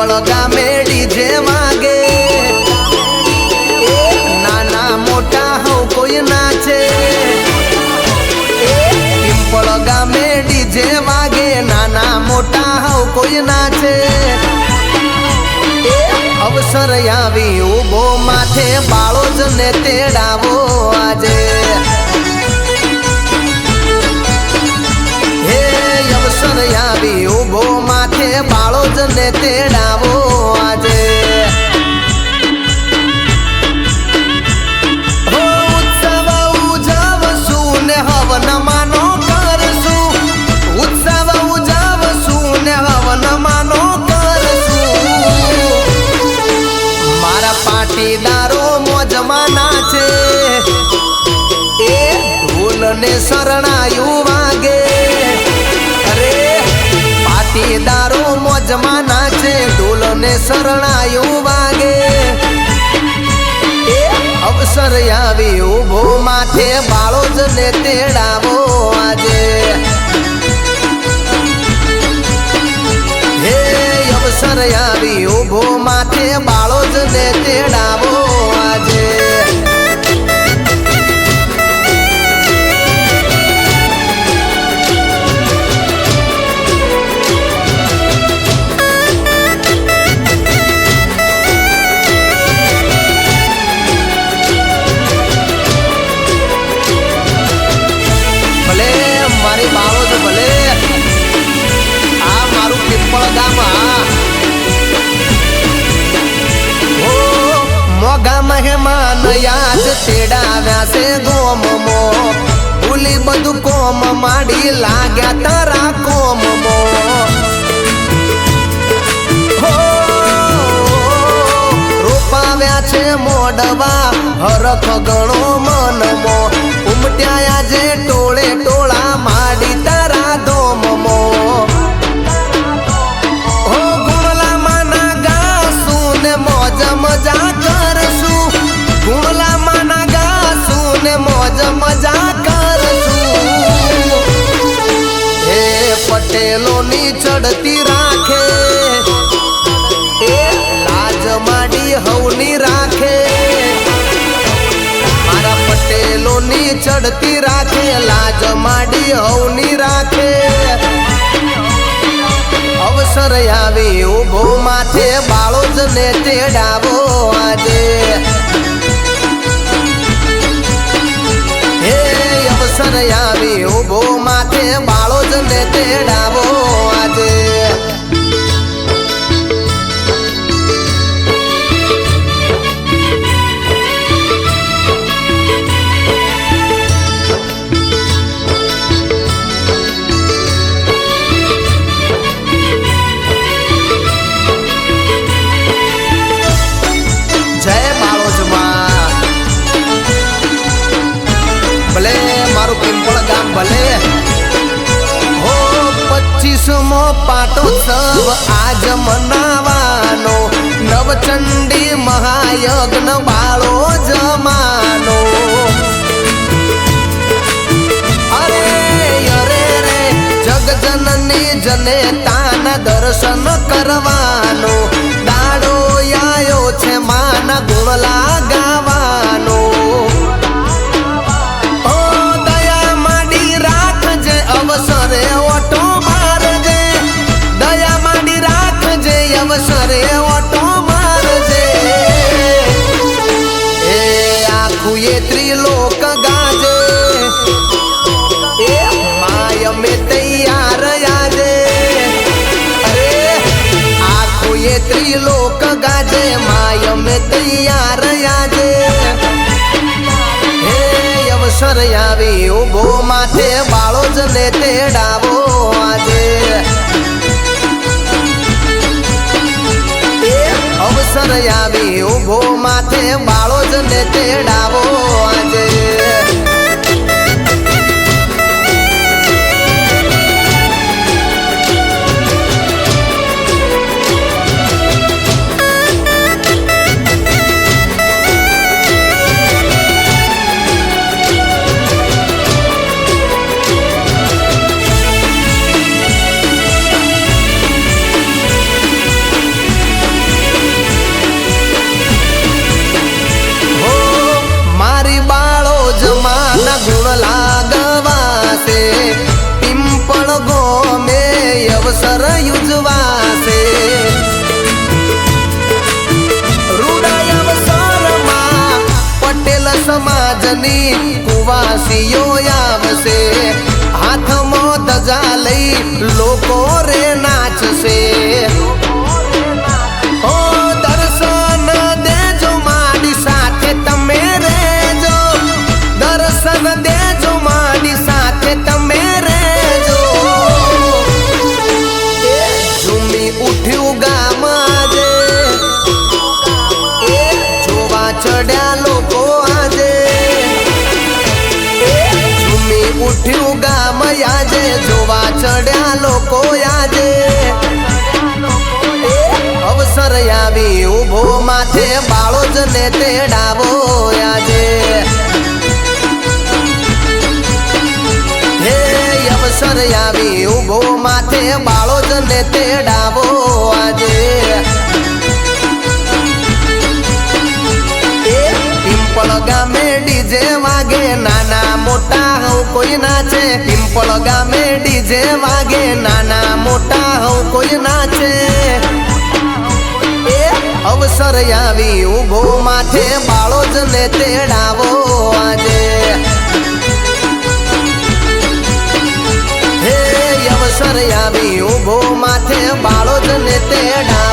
pimple गामे DJ वागे नाना मोटा हो कोई नाचे पिंपल गामे डीजे वागे नाना मोटा हो कोई नाचे अवसर आवी उभो माथे बाळो ज ने तेड़ावो आजे हे अवसर आवी उभो माथे बाळो ज ने तेड़ावो आजे हो उत्सव उजवसु ने हवन मानो करसु उत्सव उजवसु ने हवन मानो पाटीदारो मोजमा नाचे ढोल ने शरणायु वागे अरे पाटीदारो मोजमा नाचे ढोल ने शरणायु वागे अवसर आवी उभो माथे बाळो ज ने तेड़ावो आजे हे अवसर आवी उभो माथे बाळो ज ने तेड़ावो आजे भले मारी बाळो ज भले आ मारू पिंपल गाम मोगा मेहमान याज तेड़ाव्या से गोम मो भूली बधु कोम माड़ी लाग्या तारा कोम मो हो रोपाव्या छे मोडवा हरख गणो मन मो उमट्या जे टोळे टोळा माड़ी तारा दोम मो हो गुणला माना गासू ने मौज मजा करसू गुणला माना गासू ने मौज मजा करसू हे पटेलो नी चढ़ती राखे ए लाज माडी हवनी राखे मारा पटेलो नी चढ़ती राखे लाज माडी हवनी राखे अवसर आवी उभो माथे बाळो ज ने तेड़ावो आजे हे अवसर आवी उभो माथे बाळो ज ने तेड़ावो आजे भले मारू पिंपल गाम भले हो 25मो पाटोत्सव आज मनावानो नवचंडी महायज्ञ बाळो जमानो अरे अरे रे जगजननी जनेताना दर्शन करवानो दाड़ो आयो छे माना गुणला गावानो अवसरे ओटो मार जे दया माडी राख जे अवसरे ओटो मार जे ए आखू ये त्रिलोक गाजे ए माय में तैयार आजे अरे आखू ये त्रिलोक गाजे माय में तैयार आजे अवसर आवी उभो माथे बाळो ज ने तेड़ावो आजे अवसर आवी उभो माथे बाळो ज ने तेड़ावो आजे યુજવાશે રૂડા અવસરમાં પટેલ સમાજની કુવાસીઓ આવશે હાથમાં ધજા લઈ લોકો રે નાચશે ઓ દર્શન દેજો મારી સાથે તમે રેજો દર્શન દેજો મારી સાથે તમે રેજો ઝૂમી ઉઠ્યું ગામ આજે જોવા ચડ્યા લોકો આજે ઝૂમી ઉઠ્યું ગામ આજે જોવા ચડ્યા લોકો આજે અવસર આવી ઉભો માથે બાળો જ ને તેડાવો આજે હે અવસર આવી ઉભો માથે બાળો જ ને તેડાવો આજે પિંપળ ગામે ડીજે વાગે નાના મોટા હઉ કોઈ નાચે પિંપળ ગામે ડીજે વાગે નાના મોટા હઉ કોઈ નાચે અવસર આવી ઉભો માથે બાળો જ ને તેડાવો આજે હે અવસર આવી ઉભો માથે બાળો જ ને તેડાવો